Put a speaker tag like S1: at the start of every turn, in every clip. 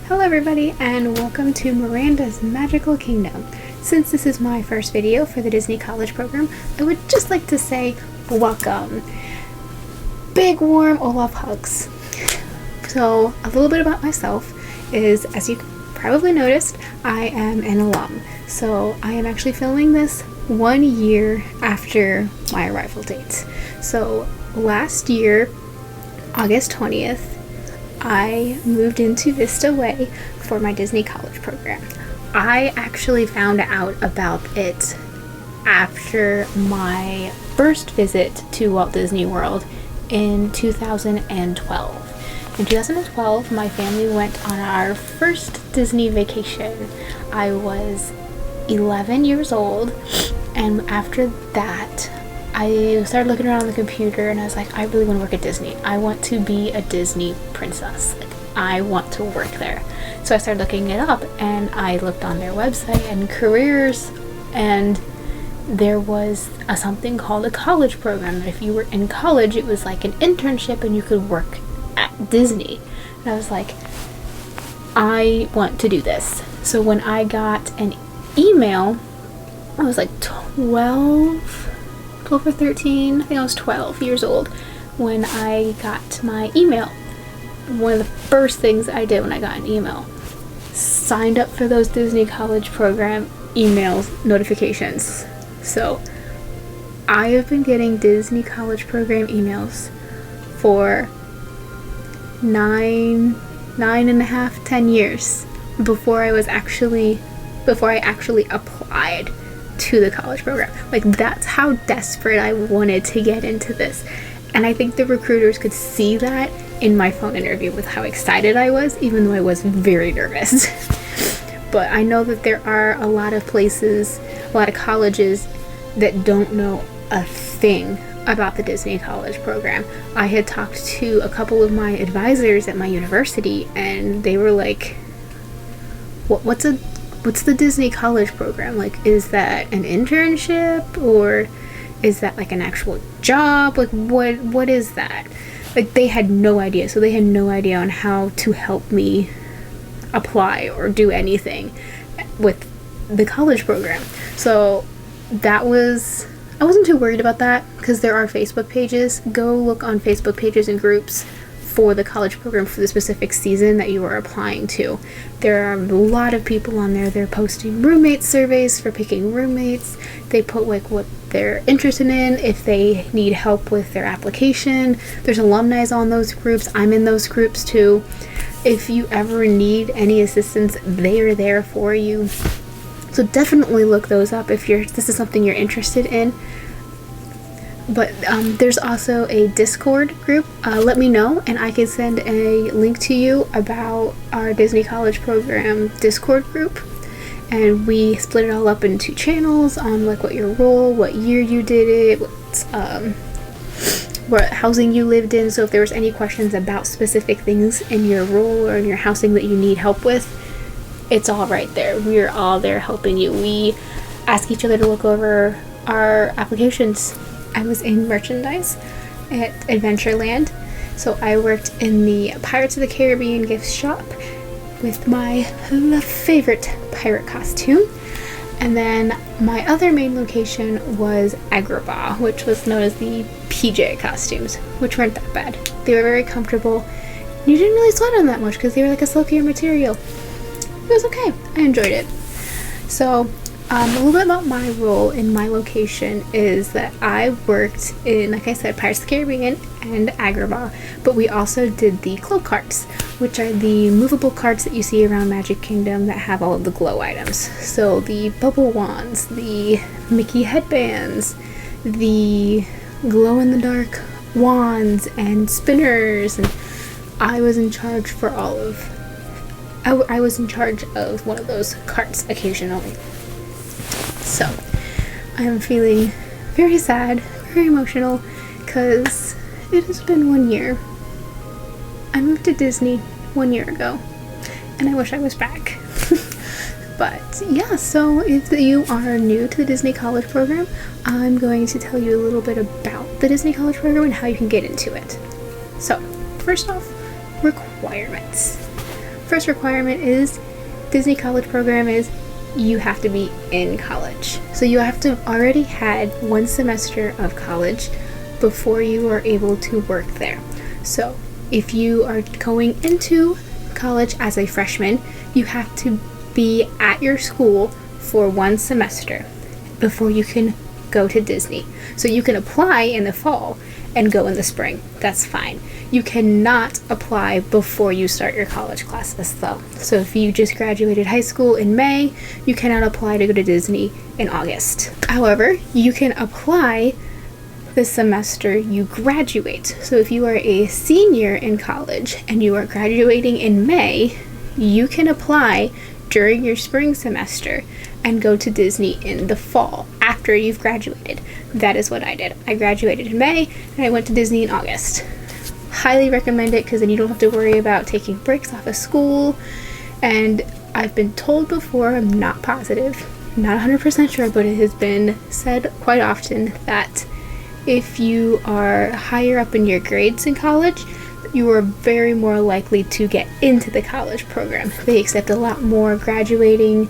S1: Hello everybody and welcome to Miranda's Magical Kingdom. Since this is my first video for the Disney College program, I would just like to say welcome. Big warm Olaf hugs. So a little bit about myself is, as you probably noticed, I am an alum. So I am actually filming this 1 year after my arrival date. So last year, August 20th, I moved into Vista Way for my Disney College program. I actually found out about it after my first visit to Walt Disney World in 2012. In 2012, my family went on our first Disney vacation. I was 11 years old, and after that, I started looking around on the computer and I was like, I really want to work at Disney. I want to be a Disney princess. Like, I want to work there. So I started looking it up and I looked on their website and careers, and there was something called a college program. That if you were in college, it was like an internship and you could work at Disney. And I was like, I want to do this. So when I got an email, I was like 12 or 13, I think I was 12 years old when I got my email. One of the first things I did when I got an email, signed up for those Disney College program emails notifications. So I have been getting Disney College program emails for 10 years before I actually applied to the college program. Like, that's how desperate I wanted to get into this. And I think the recruiters could see that in my phone interview with how excited I was, even though I was very nervous. But I know that there are a lot of places, a lot of colleges that don't know a thing about the Disney College program. I had talked to a couple of my advisors at my university and they were like, what's the Disney College program? Like, is that an internship or is that like an actual job? Like, what is that? Like, they had no idea. So they had no idea on how to help me apply or do anything with the college program. So I wasn't too worried about that because there are Facebook pages. Go look on Facebook pages and groups for the college program for the specific season that you are applying to. There are a lot of people on there. They're posting roommate surveys for picking roommates. They put like what they're interested in, if they need help with their application. There's alumni on those groups. I'm in those groups too. If you ever need any assistance, they are there for you. So definitely look those up if this is something you're interested in. But there's also a Discord group. Let me know and I can send a link to you about our Disney College program Discord group. And we split it all up into channels on like what your role, what year you did it, what housing you lived in. So if there was any questions about specific things in your role or in your housing that you need help with, it's all right there. We're all there helping you. We ask each other to look over our applications. I was in merchandise at Adventureland, so I worked in the Pirates of the Caribbean gift shop with my favorite pirate costume. And then my other main location was Agrabah, which was known as the PJ costumes, which weren't that bad. They were very comfortable. You didn't really sweat on that much because they were like a silkier material. It was okay. I enjoyed it. So a little bit about my role in my location is that I worked in, like I said, Pirates of the Caribbean and Agrabah, but we also did the cloak carts, which are the movable carts that you see around Magic Kingdom that have all of the glow items. So the bubble wands, the Mickey headbands, the glow-in-the-dark wands and spinners, and I was in charge of one of those carts occasionally. So, I am feeling very sad, very emotional, because it has been 1 year. I moved to Disney 1 year ago, and I wish I was back. But yeah, so if you are new to the Disney College program, I'm going to tell you a little bit about the Disney College program and how you can get into it. So, first off, requirements. First requirement is Disney college program is you have to be in college. So you have to have already had 1 semester of college before you are able to work there. So if you are going into college as a freshman, you have to be at your school for 1 semester before you can go to Disney. So you can apply in the fall and go in the spring. That's fine. You cannot apply before you start your college classes though. So if you just graduated high school in May, you cannot apply to go to Disney in August. However, you can apply the semester you graduate. So if you are a senior in college and you are graduating in May, you can apply during your spring semester and go to Disney in the fall after you've graduated. That is what I did. I graduated in May and I went to Disney in August. Highly recommend it because then you don't have to worry about taking breaks off of school. And I've been told before, I'm not positive, not 100% sure, but it has been said quite often that if you are higher up in your grades in college, you are very more likely to get into the college program. They accept a lot more graduating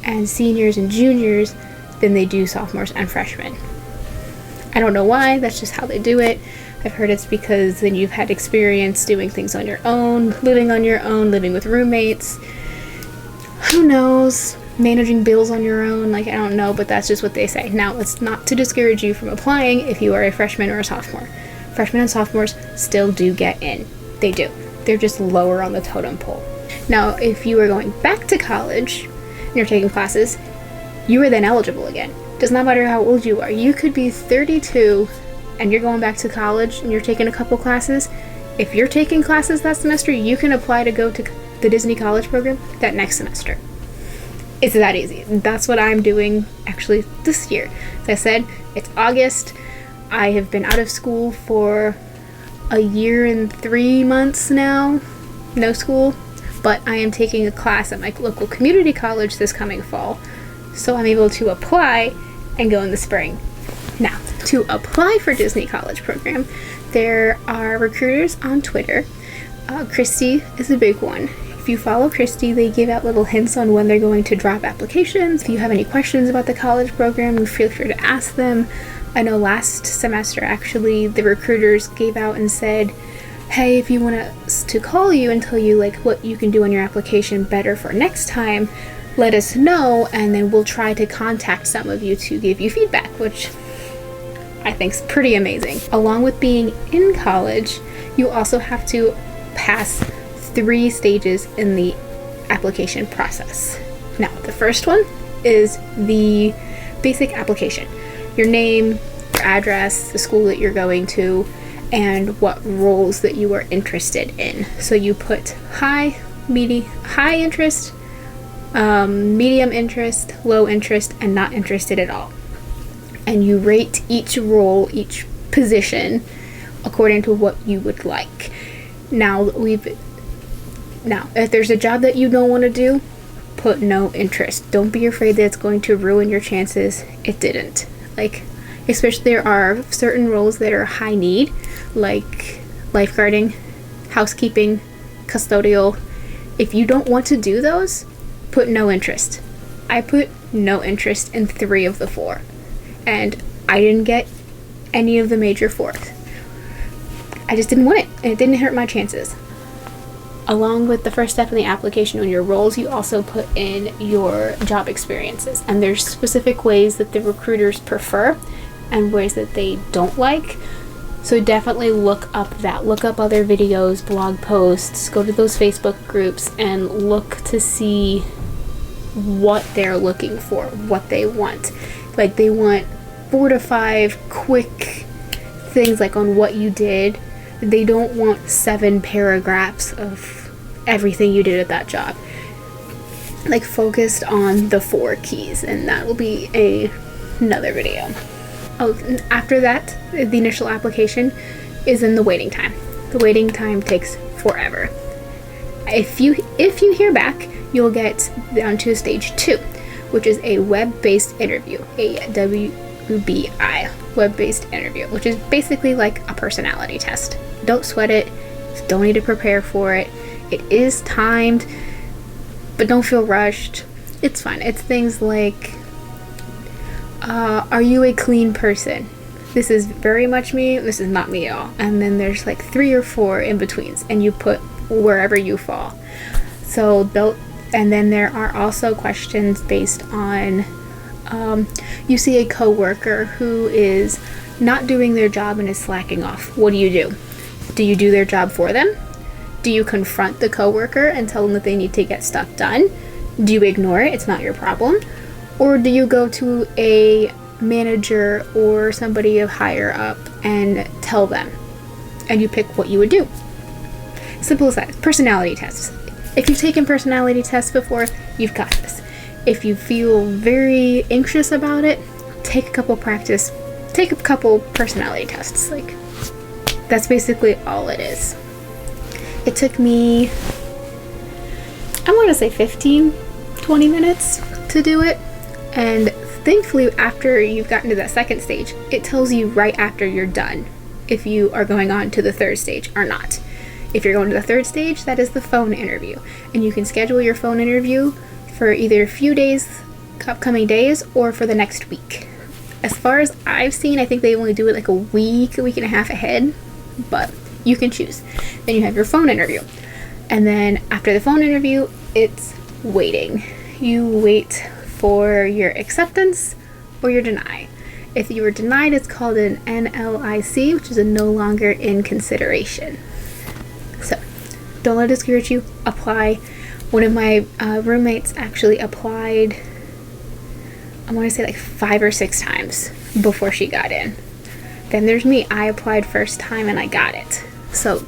S1: and seniors and juniors than they do sophomores and freshmen. I don't know why, that's just how they do it. I've heard it's because then you've had experience doing things on your own, living with roommates. Who knows? Managing bills on your own, I don't know, but that's just what they say. Now, it's not to discourage you from applying if you are a freshman or a sophomore. Freshmen and sophomores still do get in. They do. They're just lower on the totem pole. Now, if you are going back to college and you're taking classes, you are then eligible again. Does not matter how old you are. You could be 32 and you're going back to college and you're taking a couple classes. If you're taking classes that semester, you can apply to go to the Disney college program that next semester. It's that easy. That's what I'm doing actually this year. As I said, it's August. I have been out of school for a year and 3 months now. No school. But I am taking a class at my local community college this coming fall. So I'm able to apply and go in the spring. Now, to apply for Disney college program, there are recruiters on Twitter. Christy is a big one. If you follow Christy, they give out little hints on when they're going to drop applications. If you have any questions about the college program, feel free to ask them. I know last semester, actually, the recruiters gave out and said, hey, if you want us to call you and tell you what you can do on your application better for next time, let us know, and then we'll try to contact some of you to give you feedback, which I think is pretty amazing. Along with being in college, you also have to pass 3 stages in the application process. Now, the first one is the basic application. Your name, your address, the school that you're going to, and what roles that you are interested in. So you put high interest, medium interest, low interest, and not interested at all. And you rate each role, each position, according to what you would like. Now, if there's a job that you don't want to do, put no interest. Don't be afraid that it's going to ruin your chances. It didn't. Especially there are certain roles that are high need, like lifeguarding, housekeeping, custodial. If you don't want to do those, put no interest. I put no interest in 3 of the 4. And I didn't get any of the major 4s. I just didn't want it, and it didn't hurt my chances. Along with the first step in the application on your roles, you also put in your job experiences. And there's specific ways that the recruiters prefer and ways that they don't like. So definitely look up other videos, blog posts, go to those Facebook groups and look to see what they're looking for, what they want. They want 4 to 5 quick things on what you did. They don't want 7 paragraphs of everything you did at that job. Focused on the 4 keys, and that will be another video. After that, the initial application is in the waiting time. The waiting time takes forever. If you hear back, you'll get down to stage 2, which is a web-based interview, a WBI, web-based interview, which is basically like a personality test. Don't sweat it. Don't need to prepare for it. It is timed, but don't feel rushed. It's fine. It's things like, are you a clean person? This is very much me, this is not me at all. And then there's like 3 or 4 in betweens, and you put wherever you fall. And then there are also questions based on, you see a coworker who is not doing their job and is slacking off. What do you do? Do you do their job for them? Do you confront the coworker and tell them that they need to get stuff done? Do you ignore it? It's not your problem. Or do you go to a manager or somebody of higher up and tell them? And you pick what you would do. Simple as that. Personality tests. If you've taken personality tests before, you've got this. If you feel very anxious about it, take a couple personality tests. Like, that's basically all it is. It took me, I want to say 15-20 minutes to do it. And thankfully, after you've gotten to that second stage, it tells you right after you're done if you are going on to the third stage or not. If you're going to the third stage, that is the phone interview. And you can schedule your phone interview for either a few days, upcoming days, or for the next week. As far as I've seen, I think they only do it like a week and a half ahead, but you can choose. Then you have your phone interview. And then after the phone interview, it's waiting. You wait for your acceptance or your deny. If you were denied, it's called an NLIC, which is a no longer in consideration. So don't let it discourage you. Apply. One of my roommates actually applied, I want to say like 5 or 6 times before she got in. Then there's me. I applied first time and I got it. So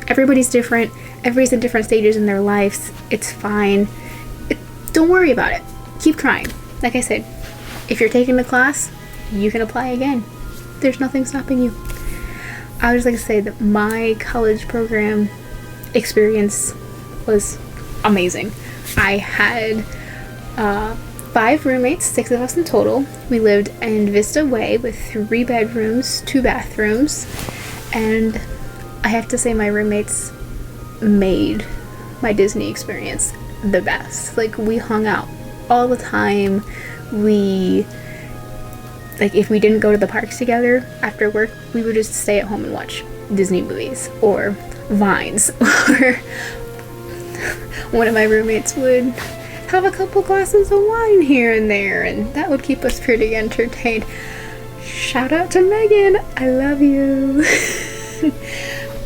S1: everybody's different. Everybody's in different stages in their lives. It's fine. Don't worry about it. Keep trying. Like I said, if you're taking the class, you can apply again. There's nothing stopping you. I would just like to say that my college program experience was amazing. I had 5 roommates, 6 of us in total. We lived in Vista Way with 3 bedrooms, 2 bathrooms, and I have to say my roommates made my Disney experience the best. Like, we hung out all the time. If we didn't go to the parks together after work, we would just stay at home and watch Disney movies or Vines. Or one of my roommates would have a couple glasses of wine here and there, and that would keep us pretty entertained. Shout out to Megan, I love you.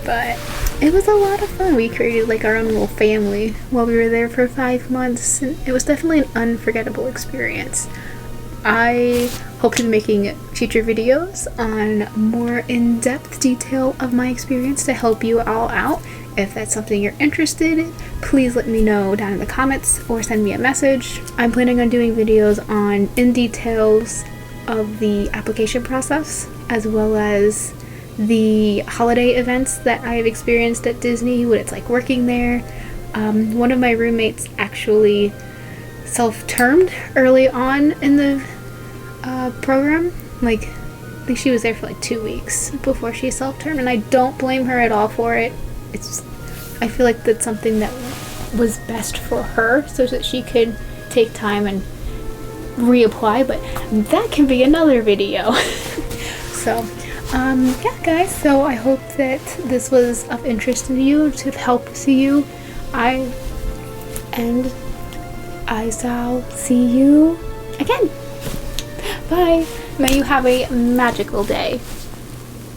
S1: But it was a lot of fun. We created like our own little family while we were there for 5 months, and it was definitely an unforgettable experience. I hope to be making future videos on more in-depth detail of my experience to help you all out. If that's something you're interested in, please let me know down in the comments or send me a message. I'm planning on doing videos on in details of the application process, as well as the holiday events that I've experienced at Disney, what it's like working there. One of my roommates actually self-termed early on in the program. I think she was there for like 2 weeks before she self-termed, and I don't blame her at all for it. I feel like that's something that was best for her so that she could take time and reapply, but that can be another video. So yeah guys, so I hope that this was of interest to you, to help to you. I shall see you again. Bye. May you have a magical day.